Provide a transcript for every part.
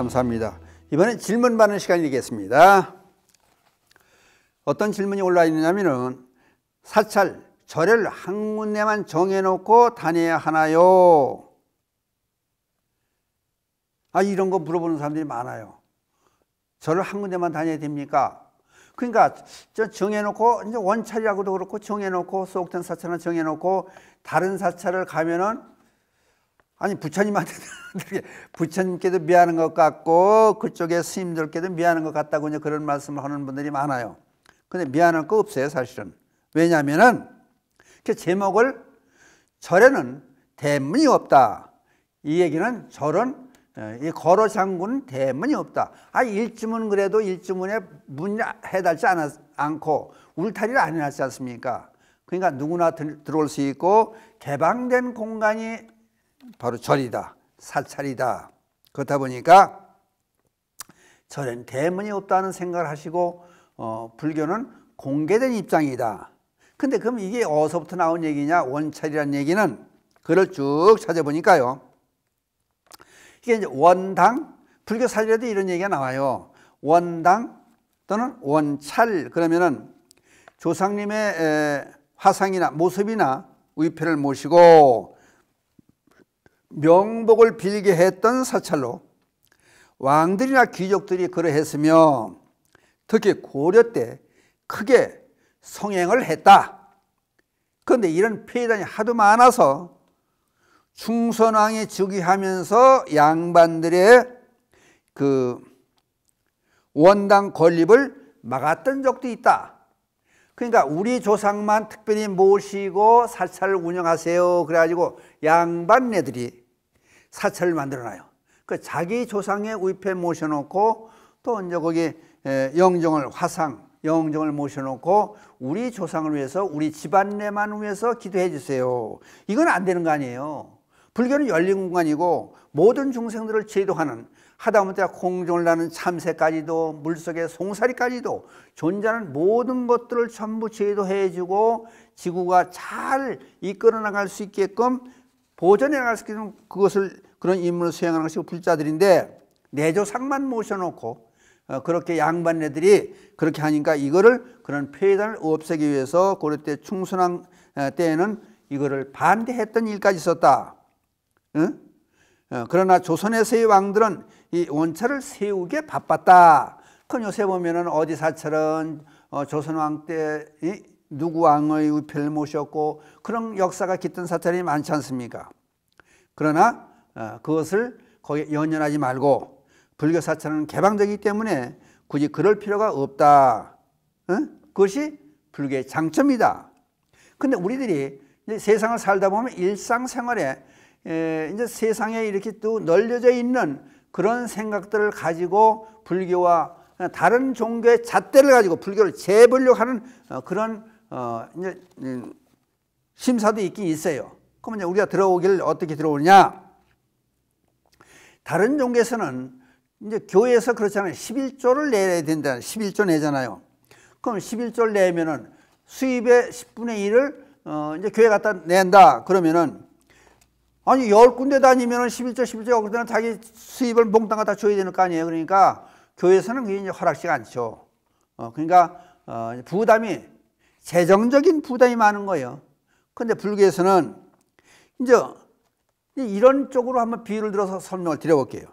감사합니다. 이번엔 질문 받는 시간이 되겠습니다. 어떤 질문이 올라와 있느냐면은 사찰, 절을 한 군데만 정해놓고 다녀야 하나요? 이런 거 물어보는 사람들이 많아요. 절을 한 군데만 다녀야 됩니까? 그러니까 정해놓고 이제 원찰이라고도 그렇고 정해놓고 소옥된 사찰은 정해놓고 다른 사찰을 가면은 부처님한테 부처님께도 미안한 것 같고 그쪽에 스님들께도 미안한 것 같다고 이제 그런 말씀을 하는 분들이 많아요. 근데 미안할 거 없어요, 사실은. 왜냐하면은 그 제목을 절에는 대문이 없다. 이 얘기는 절은 이 거로 잠그는 대문이 없다. 일주문 그래도 일주문에 문 해달지 않고 울타리를 안 해놨지 않습니까? 그러니까 누구나 들어올 수 있고 개방된 공간이 바로 절이다, 사찰이다. 그렇다 보니까 절엔 대문이 없다는 생각을 하시고 불교는 공개된 입장이다. 근데 그럼 이게 어디서부터 나온 얘기냐? 원찰이라는 얘기는 글을 쭉 찾아보니까요. 이게 이제 원당, 불교 사전에도 이런 얘기가 나와요. 원당 또는 원찰, 그러면은 조상님의 화상이나 모습이나 위패를 모시고 명복을 빌게 했던 사찰로 왕들이나 귀족들이 그러했으며 특히 고려 때 크게 성행을 했다. 그런데 이런 폐단이 하도 많아서 충선왕이 즉위하면서 양반들의 그 원당 건립을 막았던 적도 있다. 그러니까 우리 조상만 특별히 모시고 사찰을 운영하세요. 그래가지고 양반네들이 사찰을 만들어놔요. 그 자기 조상의 위패 모셔놓고 또 이제 거기 영정을 화상 영정을 모셔놓고 우리 조상을 위해서 우리 집안내만 위해서 기도해 주세요. 이건 안 되는 거 아니에요. 불교는 열린 공간이고 모든 중생들을 제도하는, 하다못해 공중을 나는 참새까지도 물속의 송사리까지도 존재하는 모든 것들을 전부 제도해 주고 지구가 잘 이끌어 나갈 수 있게끔 보존해 나갈 수 있게끔 그런 임무를 수행하는 것이 불자들인데 내 조상만 모셔놓고 그렇게 양반네들이 그렇게 하니까 이거를 그런 폐단을 없애기 위해서 고려 때 충선왕 때에는 이거를 반대했던 일까지 있었다. 응? 그러나 조선에서의 왕들은 이 원찰을 세우기에 바빴다. 그건 요새 보면은 어디 사찰은 조선왕 때 누구 왕의 위패를 모셨고 그런 역사가 깃든 사찰이 많지 않습니까? 그러나 그것을 거기에 연연하지 말고 불교 사찰은 개방적이기 때문에 굳이 그럴 필요가 없다. 그것이 불교의 장점이다. 근데 우리들이 이제 세상을 살다 보면 일상생활에 이제 세상에 이렇게 또 널려져 있는 그런 생각들을 가지고 불교와 다른 종교의 잣대를 가지고 불교를 재보려고 하는 그런 이제 심사도 있긴 있어요. 그러면 이제 우리가 들어오길 어떻게 들어오느냐? 다른 종교에서는 이제 교회에서 그렇잖아요. 11조를 내야 된다. 11조 내잖아요. 그럼 11조를 내면은 수입의 10분의 1을 이제 교회 갖다 낸다. 그러면은 10군데 다니면은 11조 그때는 자기 수입을 몽땅 갖다 줘야 되는 거 아니에요. 그러니까 교회에서는 그게 이제 허락지가 않죠. 그러니까 부담이 재정적인 부담이 많은 거예요. 근데 불교에서는 이제 이런 쪽으로 한번 비유를 들어서 설명을 드려볼게요.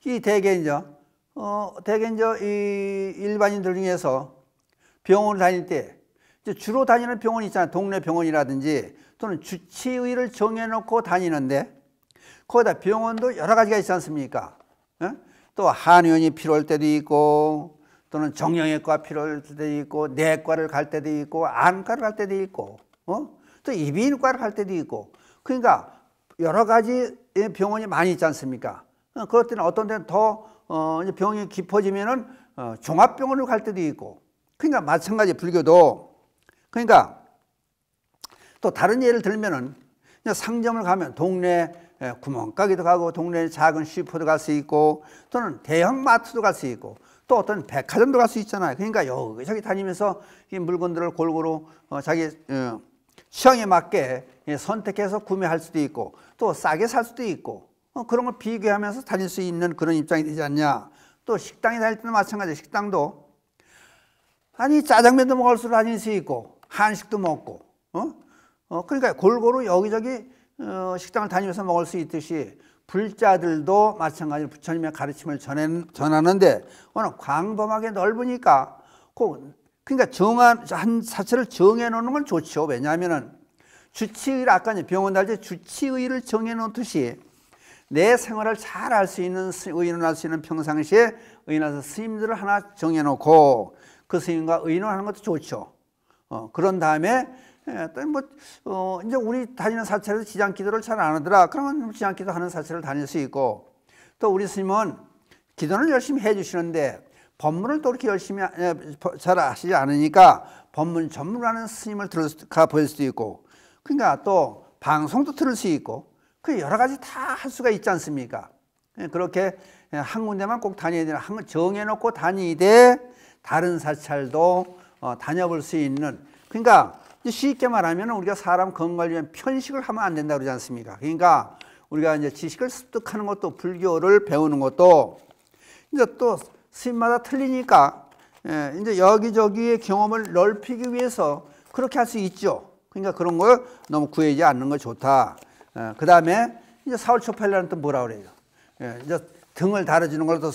이 대개 이제 이 일반인들 중에서 병원을 다닐 때 이제 주로 다니는 병원이 있잖아요. 동네 병원이라든지 또는 주치의를 정해놓고 다니는데 거기다 병원도 여러 가지가 있지 않습니까? 또 한의원이 필요할 때도 있고 또는 정형외과 필요할 때도 있고 내과를 갈 때도 있고 안과를 갈 때도 있고 또 이비인후과를 갈 때도 있고 그러니까 여러 가지 병원이 많이 있지 않습니까? 그럴 때는 어떤 데는 더 병이 깊어지면은 종합병원을 갈 때도 있고 그러니까 마찬가지 불교도 그러니까 또 다른 예를 들면은 상점을 가면 동네 구멍가게도 가고 동네 작은 슈퍼도 갈 수 있고 또는 대형 마트도 갈 수 있고 또 어떤 백화점도 갈 수 있잖아요. 그러니까 여기저기 다니면서 이 물건들을 골고루 자기 취향에 맞게 선택해서 구매할 수도 있고 또 싸게 살 수도 있고 그런 걸 비교하면서 다닐 수 있는 그런 입장이 되지 않냐. 또 식당에 다닐 때도 마찬가지예요. 식당도 아니 짜장면도 먹을 수 다닐 수 있고 한식도 먹고 그러니까 골고루 여기저기 식당을 다니면서 먹을 수 있듯이 불자들도 마찬가지로 부처님의 가르침을 전하는데 워낙 광범하게 넓으니까 그러니까 정한 한 사체를 정해 놓는 건 좋죠. 왜냐하면은 주치의를 아까 병원 다닐 때 주치의를 정해 놓듯이 내 생활을 잘 알 수 있는 의논할 수 있는 평상시에 의논해서 스님들을 하나 정해 놓고 그 스님과 의논하는 것도 좋죠. 그런 다음에 또 이제 우리 다니는 사찰에서 지장기도를 잘 안 하더라. 그러면 지장기도 하는 사찰을 다닐 수 있고 또 우리 스님은 기도는 열심히 해 주시는데 법문을 또 그렇게 열심히 잘 하시지 않으니까 법문 전문하는 스님을 가 볼 수도 있고 그러니까 또 방송도 들을 수 있고 그 여러 가지 다 할 수가 있지 않습니까? 그렇게 한 군데만 꼭 다녀야 되나 정해놓고 다니되 다른 사찰도 다녀볼 수 있는 그러니까 쉽게 말하면 우리가 사람 건강을 위한 편식을 하면 안 된다 그러지 않습니까? 그러니까 우리가 이제 지식을 습득하는 것도 불교를 배우는 것도 이제 또 스님마다 틀리니까 이제 여기저기의 경험을 넓히기 위해서 그렇게 할 수 있죠. 그러니까 그런 걸 너무 구애하지 않는 거 좋다. 그 다음에 이제 사울초팔이라는 또 뭐라 그래요? 이제 등을 다뤄주는 걸또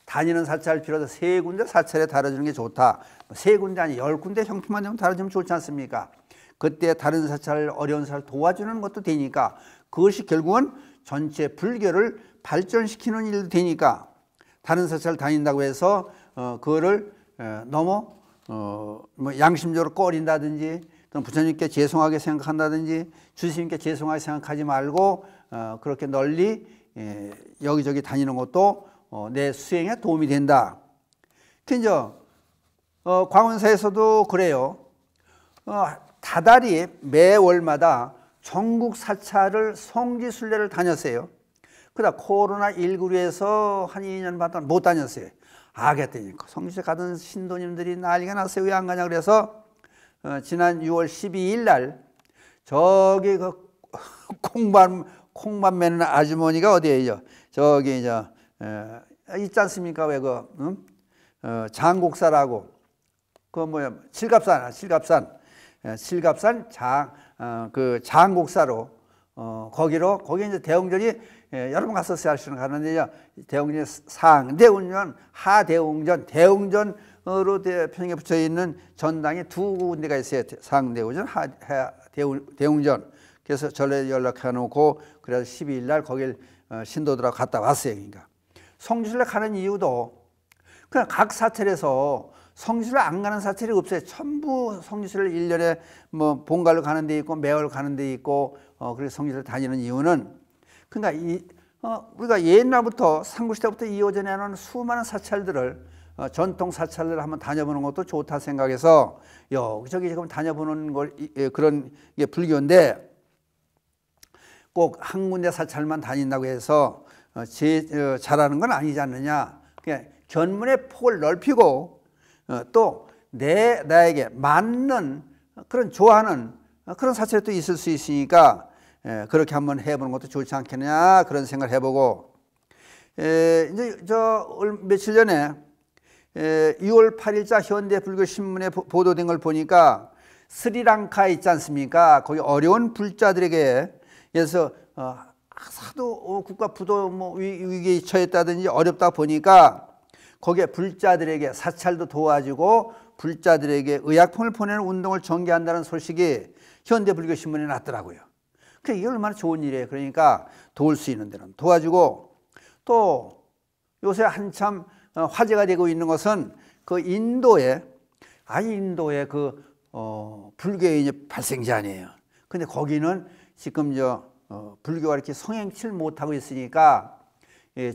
다니는 사찰을 빌어서 3군데 사찰에 다뤄주는 게 좋다. 3군데 아니 10군데 형편만 되면 다뤄주면 좋지 않습니까? 그때 다른 사찰 어려운 사람을 도와주는 것도 되니까 그것이 결국은 전체 불교를 발전시키는 일도 되니까 다른 사찰을 다닌다고 해서 그거를 너무 뭐 양심적으로 꺼린다든지 또는 부처님께 죄송하게 생각한다든지 주스님께 죄송하게 생각하지 말고 그렇게 널리 여기저기 다니는 것도 내 수행에 도움이 된다. 이제 광원사에서도 그래요. 다달이 매월마다 전국 사찰을 성지순례를 다녔어요. 그러다 코로나19로 해서 한 2년 반 못 다녔어요. 그랬더니 성지순례 가던 신도님들이 난리가 났어요. 왜 안 가냐 그래서 지난 6월 12일 날 저기 그 콩밥 매는 아주머니가 어디에요? 저기 있지 않습니까? 왜 장곡사라고 칠갑산 장곡사로 거기 이제 대웅전이 여러 번 갔었어요. 가는데 대웅전이 상대웅전, 하대웅전, 대웅전으로 편에 붙여 있는 전당이 2군데가 있어요. 상대웅전, 대웅전. 그래서 전에 연락해 놓고 그래서 12일 날 거길 신도들하고 갔다 왔어요. 그러니까 성지순례 가는 이유도 그냥 각 사찰에서 성지순례 안 가는 사찰이 없어요. 전부 성지순례를 1년에 뭐 본갈로 가는 데 있고 매월 가는 데 있고 그래서 성지순례 다니는 이유는 그러니까 우리가 옛날부터 삼국시대부터 이어져 내는 수많은 사찰들을 전통 사찰을 한번 다녀보는 것도 좋다 생각해서 여기저기 지금 다녀보는 걸 그런 게 불교인데 꼭 한 군데 사찰만 다닌다고 해서 잘하는 건 아니지 않느냐. 그냥 견문의 폭을 넓히고 또 나에게 맞는 그런 좋아하는 그런 사찰이 또 있을 수 있으니까 그렇게 한번 해보는 것도 좋지 않겠냐 그런 생각을 해보고 이제 며칠 전에 6월 8일자 현대불교신문에 보도된 걸 보니까 스리랑카 있지 않습니까? 거기 어려운 불자들에게 그래서 하도 국가 부도 뭐 위기에 처했다든지 어렵다 보니까 거기에 불자들에게 사찰도 도와주고 불자들에게 의약품을 보내는 운동을 전개한다는 소식이 현대불교신문에 났더라고요. 이게 얼마나 좋은 일이에요. 그러니까 도울 수 있는 데는 도와주고 또 요새 한참 화제가 되고 있는 것은 그 인도의 불교의 이제 발생지 아니에요. 근데 거기는 지금 불교가 이렇게 성행치를 못하고 있으니까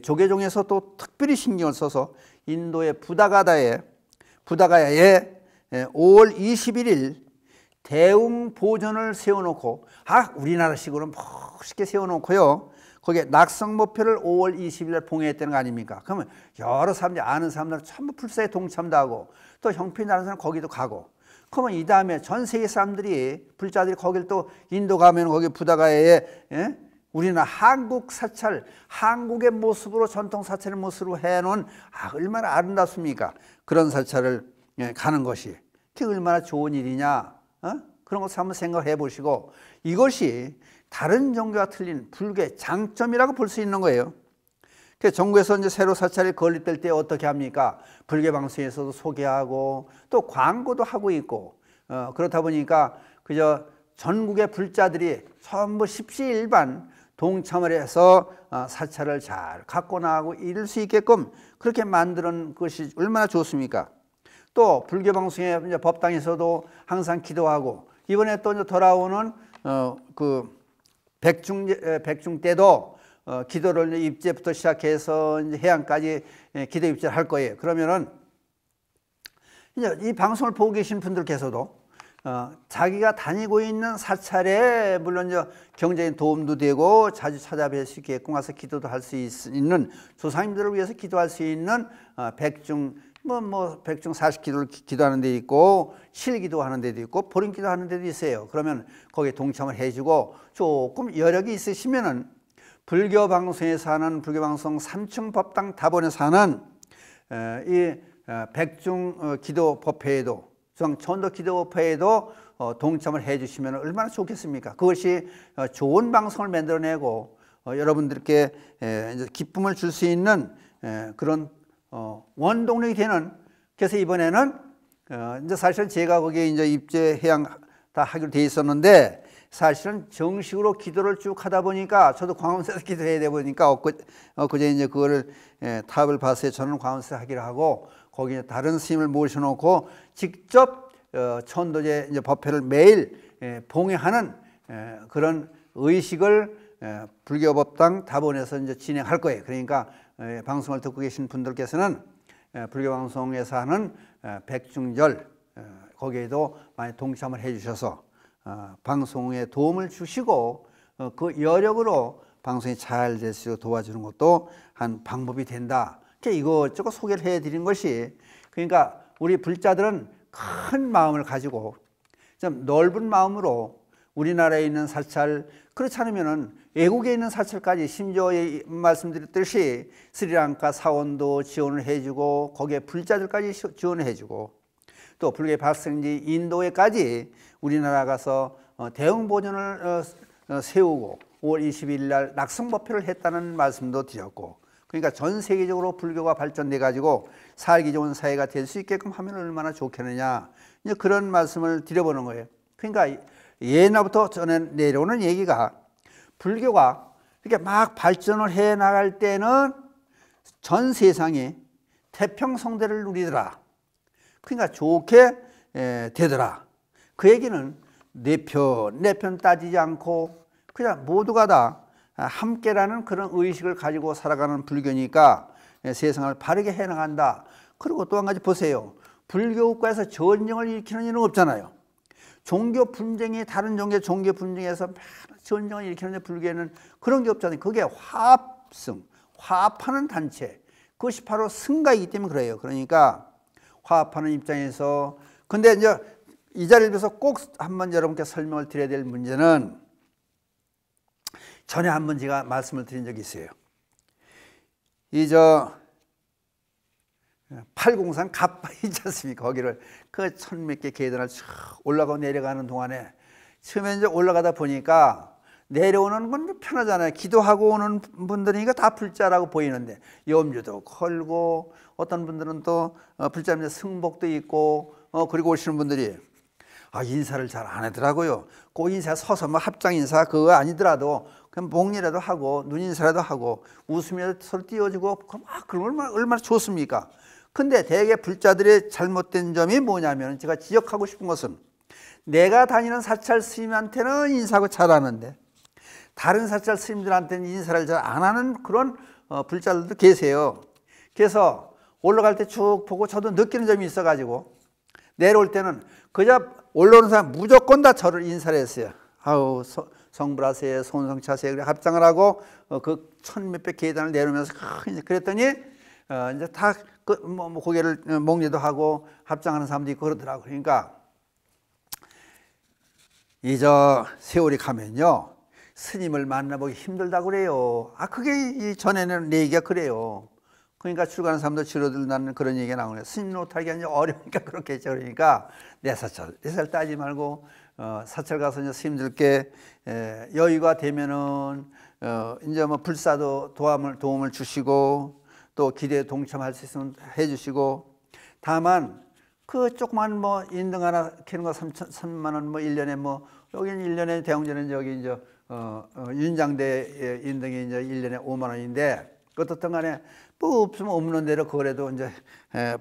조계종에서 또 특별히 신경을 써서 인도의 부다가야에 5월 21일 대웅보전을 세워놓고 우리나라식으로 멋있게 세워놓고요. 거기에 낙성목표를 5월 20일 봉해했다는 거 아닙니까? 그러면 여러 사람들이 아는 사람들은 전부 불사에 동참도 하고 또 형편이 다른 사람 거기도 가고 그러면 이 다음에 전 세계 사람들이 불자들이 거길 또 인도 가면 거기 부다가야에 우리는 한국 사찰, 한국의 모습으로 전통 사찰의 모습으로 해놓은 얼마나 아름답습니까? 그런 사찰을 가는 것이 그게 얼마나 좋은 일이냐? 그런 것을 한번 생각해 보시고 이것이 다른 종교와 틀린 불교의 장점이라고 볼 수 있는 거예요. 그래서 전국에서 이제 새로 사찰이 건립될 때 어떻게 합니까? 불교 방송에서도 소개하고 또 광고도 하고 있고 그렇다 보니까 그저 전국의 불자들이 전부 십시일반 동참을 해서 사찰을 잘 갖고 나가고 이룰 수 있게끔 그렇게 만드는 것이 얼마나 좋습니까? 또 불교 방송의 이제 법당에서도 항상 기도하고 이번에 또 이제 돌아오는 그 백중 때도 기도를 입제부터 시작해서 이제 해양까지 기도 입제를 할 거예요. 그러면은 이제 이 방송을 보고 계신 분들께서도 자기가 다니고 있는 사찰에 물론 이제 경제적인 도움도 되고 자주 찾아뵐 수 있게끔 와서 기도도 할 수 있는 조상님들을 위해서 기도할 수 있는 백중 백중 40기도를 기도하는 데 있고 실기도하는 데도 있고 보름기도 하는 데도 있어요. 그러면 거기에 동참을 해주고 조금 여력이 있으시면은 불교 방송에서 하는 불교 방송 3층 법당 다본에서 하는 이 백중 기도 법회에도 전도 기도 법회에도 동참을 해주시면 얼마나 좋겠습니까? 그것이 좋은 방송을 만들어내고 여러분들께 이제 기쁨을 줄 수 있는 그런 원동력이 되는. 그래서 이번에는 이제 사실은 제가 거기에 이제 입제 해양 다 하기로 돼 있었는데 사실은 정식으로 기도를 쭉 하다 보니까 저도 광화문에서 기도해야 되다 보니까 엊그제 이제 그거를 탑을 봤어요. 저는 광화문에서 하기로 하고 거기에 다른 스님을 모셔놓고 직접 천도제 이제 법회를 매일 봉해하는 그런 의식을 불교법당 다본에서 이제 진행할 거예요. 그러니까 방송을 듣고 계신 분들께서는 불교방송에서 하는 백중절 거기에도 많이 동참을 해주셔서 방송에 도움을 주시고 그 여력으로 방송이 잘 될 수 있도록 도와주는 것도 한 방법이 된다. 이것저것 소개를 해드린 것이 그러니까 우리 불자들은 큰 마음을 가지고 좀 넓은 마음으로 우리나라에 있는 사찰 그렇지 않으면은 외국에 있는 사찰까지 심지어 말씀드렸듯이 스리랑카 사원도 지원을 해주고 거기에 불자들까지 지원을 해주고 또 불교의 발생지 인도에까지 우리나라 가서 대응 보존을 세우고 5월 22일 날 낙성법회를 했다는 말씀도 드렸고 그러니까 전 세계적으로 불교가 발전돼 가지고 살기 좋은 사회가 될 수 있게끔 하면 얼마나 좋겠느냐 이제 그런 말씀을 드려보는 거예요. 그러니까 옛날부터 전에 내려오는 얘기가 불교가 이렇게 막 발전을 해 나갈 때는 전 세상이 태평성대를 누리더라. 그러니까 좋게 되더라. 그 얘기는 내 편 따지지 않고 그냥 모두가 다 함께라는 그런 의식을 가지고 살아가는 불교니까 세상을 바르게 해나간다. 그리고 또 한 가지 보세요. 불교 국가에서 전쟁을 일으키는 일은 없잖아요. 종교 분쟁이 다른 종교 분쟁에서 전쟁을 일으키는데 불교에는 그런 게 없잖아요. 그게 화합성, 화합하는 단체. 그것이 바로 승가이기 때문에 그래요. 그러니까 화합하는 입장에서 근데 이제 이 자리를 위해서 꼭 한번 여러분께 설명을 드려야 될 문제는 전에 한번 제가 말씀을 드린 적이 있어요. 803 갑바 있지 않습니까? 거기를 그 1000몇 개 계단을 쭉 올라가고 내려가는 동안에 처음에 이제 올라가다 보니까 내려오는 건 편하잖아요. 기도하고 오는 분들이니까 다 불자라고 보이는데 염주도 걸고 어떤 분들은 또 불자인데 승복도 있고 그리고 오시는 분들이 인사를 잘 안 하더라고요. 꼭 인사 서서 뭐 합장 인사 그거 아니더라도 그냥 목례라도 하고 눈 인사라도 하고 웃으면서 서로 띄워주고 그럼 얼마나 좋습니까? 근데 대개 불자들의 잘못된 점이 뭐냐면 제가 지적하고 싶은 것은 내가 다니는 사찰 스님한테는 인사하고 잘하는데 다른 사찰 스님들한테는 인사를 잘 안 하는 그런 불자들도 계세요. 그래서 올라갈 때 쭉 보고 저도 느끼는 점이 있어가지고 내려올 때는 그저 올라오는 사람 무조건 다 저를 인사를 했어요. 성불하세요, 손성차세요. 그래 합장을 하고 그 1000몇백 계단을 내려오면서 그랬더니 이제 다 고개를 목례도 하고 합장하는 사람도 있고 그러더라고요. 그러니까 세월이 가면요 스님을 만나보기 힘들다고 그래요. 그게 이 전에는 내 얘기가 그래요. 그러니까 출가하는 사람도 줄어들다는 그런 얘기가 나오네요. 스님 노릇하기가 이제 어려우니까 그렇게 했죠. 그러니까 내 살 따지 말고 사찰 가서 이제 스님들께 여유가 되면은 이제 뭐 불사도 도움을 주시고 또 기대에 동참할 수 있으면 해주시고, 다만 그 조그만 뭐 인등 하나 키는 거 3만 원 뭐 1년에 뭐 여기는 1년에 대웅전은 저기 이제 윤장대 인등이 이제 1년에 5만 원인데 어떻든 간에 뭐 없으면 없는 대로 그래도 이제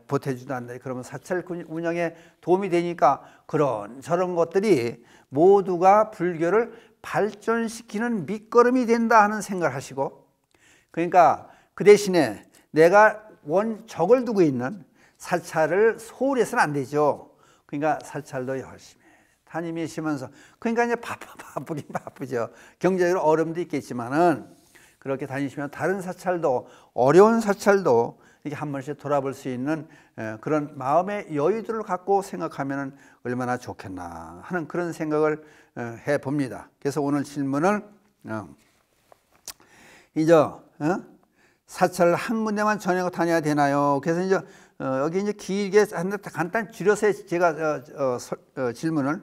보태주도 않는다. 그러면 사찰 운영에 도움이 되니까 그런 저런 것들이 모두가 불교를 발전시키는 밑거름이 된다 하는 생각을 하시고, 그러니까 그 대신에 내가 원적을 두고 있는 사찰을 소홀히 해서는 안 되죠. 그러니까 사찰도 열심히 다니시면서, 그러니까 이제 바쁘긴 바쁘죠. 경제적으로 어려움도 있겠지만은 그렇게 다니시면 다른 사찰도, 어려운 사찰도 이렇게 한 번씩 돌아볼 수 있는 그런 마음의 여유들을 갖고 생각하면 얼마나 좋겠나 하는 그런 생각을 해 봅니다. 그래서 오늘 질문을 이제 사찰을 한 군데만 전하고 다녀야 되나요? 그래서 이제 여기 이제 길게 간단히 줄여서 제가 질문을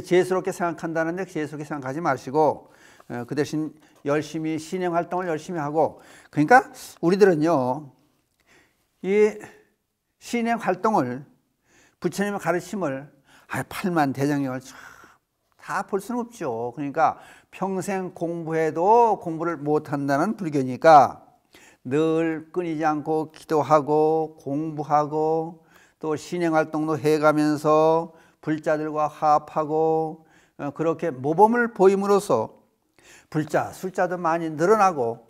죄스럽게 생각한다는데 죄스럽게 생각하지 마시고 그 대신 열심히 신행 활동을 열심히 하고, 그러니까 우리들은요 이 신행 활동을 부처님의 가르침을 8만 대장경을 다 볼 수는 없죠. 그러니까 평생 공부해도 공부를 못한다는 불교니까 늘 끊이지 않고 기도하고 공부하고 또 신행 활동도 해가면서 불자들과 화합하고 그렇게 모범을 보임으로써 불자 숫자도 많이 늘어나고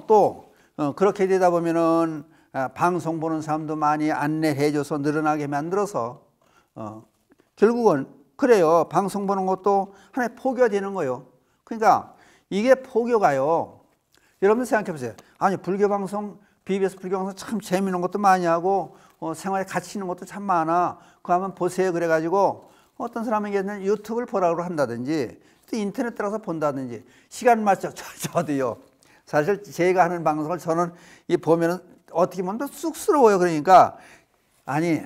또 그렇게 되다 보면은 방송 보는 사람도 많이 안내해줘서 늘어나게 만들어서 결국은 그래요. 방송 보는 것도 하나의 포교가 되는 거예요. 그러니까 이게 포교가요. 여러분들 생각해 보세요. 아니 불교 방송, BBS 불교 방송 참 재미있는 것도 많이 하고 생활에 가치 있는 것도 참 많아. 그거 한번 보세요. 그래가지고 어떤 사람에게는 유튜브를 보라고 한다든지 또 인터넷 들어가서 본다든지 시간 맞죠. 저도요. 사실 제가 하는 방송을 저는 이 보면은 어떻게 보면 또 쑥스러워요. 그러니까 아니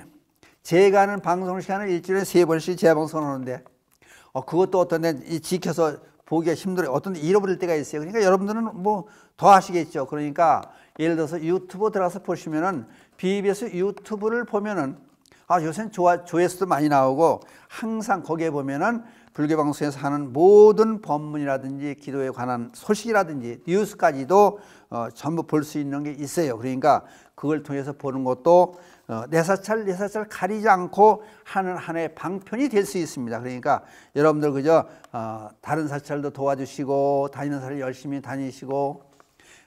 제가 하는 방송 시간을 일주일에 3번씩 재방송을 하는데 그것도 어떤 데 지켜서 보기가 힘들어요. 어떤 데 잃어버릴 때가 있어요. 그러니까 여러분들은 뭐 더 하시겠죠. 그러니까 예를 들어서 유튜브 들어가서 보시면은 BBS 유튜브를 보면은 요새는 조회수도 많이 나오고 항상 거기에 보면은 불교 방송에서 하는 모든 법문이라든지 기도에 관한 소식이라든지 뉴스까지도 전부 볼 수 있는 게 있어요. 그러니까 그걸 통해서 보는 것도 내 사찰 가리지 않고 하는 하나의 방편이 될 수 있습니다. 그러니까 여러분들 그저 다른 사찰도 도와주시고 다니는 사찰 열심히 다니시고,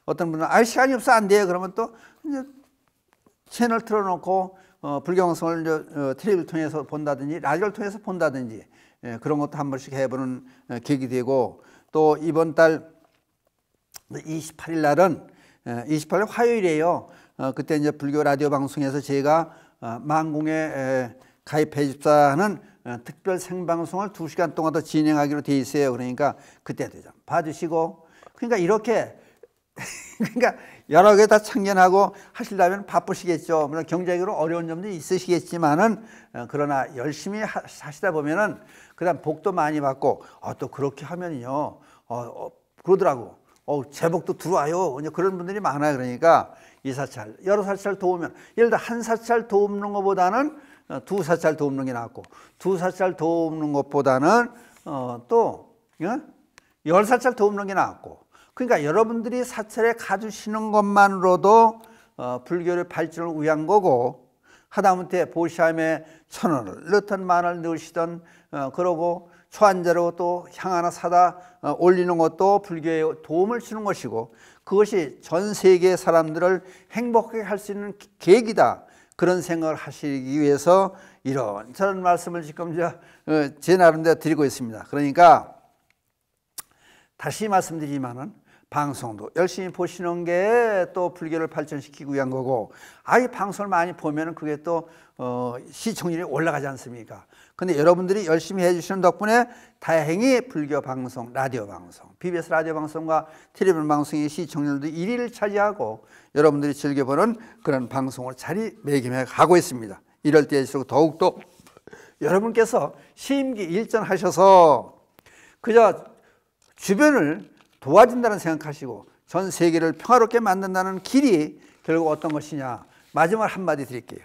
어떤 분은 시간이 없어 안 돼요. 그러면 또 이제 채널 틀어놓고 불교 방송을 텔레비를 통해서 본다든지 라디오를 통해서 본다든지 그런 것도 한 번씩 해보는 계기 되고, 또 이번 달 28일 날은 28일 화요일이에요. 그때 이제 불교 라디오 방송에서 제가 만공에 가입해 줍사하는 특별 생방송을 2시간 동안 더 진행하기로 돼 있어요. 그러니까 그때도 좀 봐주시고, 그러니까 이렇게 그러니까 여러 개 다 참견하고 하시려면 바쁘시겠죠. 물론 경제적으로 어려운 점도 있으시겠지만은 그러나 열심히 하시다 보면은 그다음 복도 많이 받고 또 그렇게 하면요 그러더라고. 제복도 들어와요. 그런 분들이 많아요. 그러니까 이 사찰 여러 사찰 도우면, 예를 들어 한 사찰 도우는 것보다는 두 사찰 도우는 게 낫고, 두 사찰 도우는 것보다는 또 10사찰 도우는 게 낫고. 그러니까 여러분들이 사찰에 가주시는 것만으로도 불교를 발전을 위한 거고, 하다못해 보시함에 1,000원을 넣든 10,000원을 넣으시든 그러고 초한자로 또 향 하나 사다 올리는 것도 불교에 도움을 주는 것이고, 그것이 전 세계 사람들을 행복하게 할 수 있는 계기다. 그런 생각을 하시기 위해서 이런 저런 말씀을 지금 제 나름대로 드리고 있습니다. 그러니까 다시 말씀드리지만은 방송도 열심히 보시는 게 또 불교를 발전시키기 위한 거고, 이 방송을 많이 보면 그게 또 시청률이 올라가지 않습니까? 근데 여러분들이 열심히 해주시는 덕분에 다행히 불교 방송, 라디오 방송, BBS 라디오 방송과 텔레비전 방송의 시청률도 1위를 차지하고 여러분들이 즐겨보는 그런 방송을 자리매김해 가고 있습니다. 이럴 때일수록 더욱더 여러분께서 심기일전하셔서 그저 주변을 도와준다는 생각하시고 전 세계를 평화롭게 만든다는 길이 결국 어떤 것이냐. 마지막 한마디 드릴게요.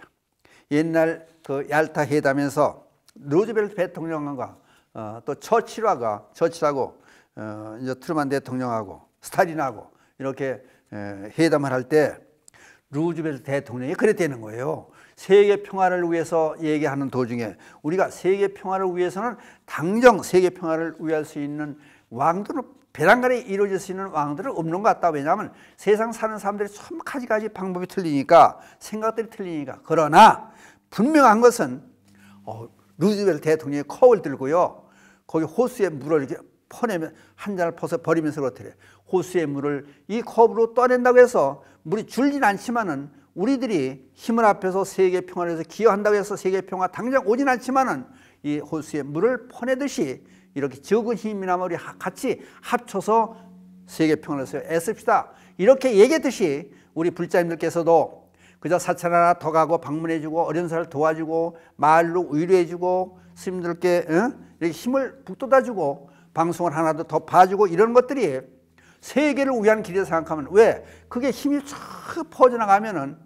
옛날 그 얄타 회담에서 루즈벨트 대통령과 또 처칠하고 이제 트루만 대통령하고 스탈린하고 이렇게 회담을 할 때 루즈벨트 대통령이 그랬다는 거예요. 세계 평화를 위해서 얘기하는 도중에 우리가 세계 평화를 위해서는 당정 세계 평화를 위할 수 있는 왕들은 배란간에 이루어질 수 있는 왕들은 없는 것 같다. 왜냐하면 세상 사는 사람들이 참 가지가지 방법이 틀리니까, 생각들이 틀리니까. 그러나 분명한 것은 루즈벨트 대통령이 컵을 들고요, 거기 호수에 물을 이렇게 퍼내면 한 잔을 퍼서 버리면서 그렇더래. 호수의 물을 이 컵으로 떠낸다고 해서 물이 줄진 않지만은 우리들이 힘을 합해서 세계 평화를 위해서 기여한다고 해서 세계 평화 당장 오진 않지만은 이 호수의 물을 퍼내듯이 이렇게 적은 힘이나마 우리 같이 합쳐서 세계 평화를 위해서 애씁시다. 이렇게 얘기했듯이 우리 불자님들께서도 그저 사찰 하나 더 가고 방문해주고 어려운 사람을 도와주고 말로 위로해주고 스님들께 이렇게 힘을 북돋아주고 방송을 하나 더 봐주고 이런 것들이 세계를 위한 길이라 생각하면, 왜? 그게 힘이 쫙 퍼져나가면은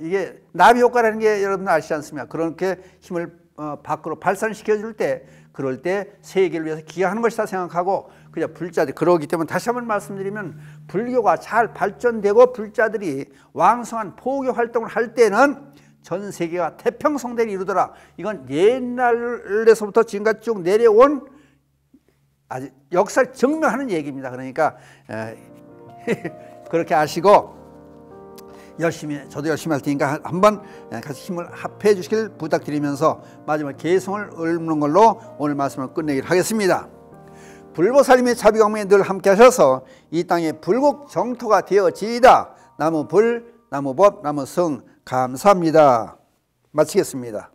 이게 나비 효과라는 게 여러분들 아시지 않습니까? 그렇게 힘을 밖으로 발산시켜 줄 때, 그럴 때 세계를 위해서 기여하는 것이다 생각하고 그냥 불자들, 그러기 때문에 다시 한번 말씀드리면 불교가 잘 발전되고 불자들이 왕성한 포교 활동을 할 때는 전 세계가 태평성대를 이루더라. 이건 옛날에서부터 지금까지 쭉 내려온 아주 역사를 증명하는 얘기입니다. 그러니까 그렇게 아시고 저도 열심히 할 테니까 한번 같이 힘을 합해 주시길 부탁드리면서 마지막 개성을 읊는 걸로 오늘 말씀을 끝내기를 하겠습니다. 불보살님의 자비광명에 늘 함께 하셔서 이 땅의 불국 정토가 되어지이다. 나무 불, 나무 법, 나무 성 감사합니다. 마치겠습니다.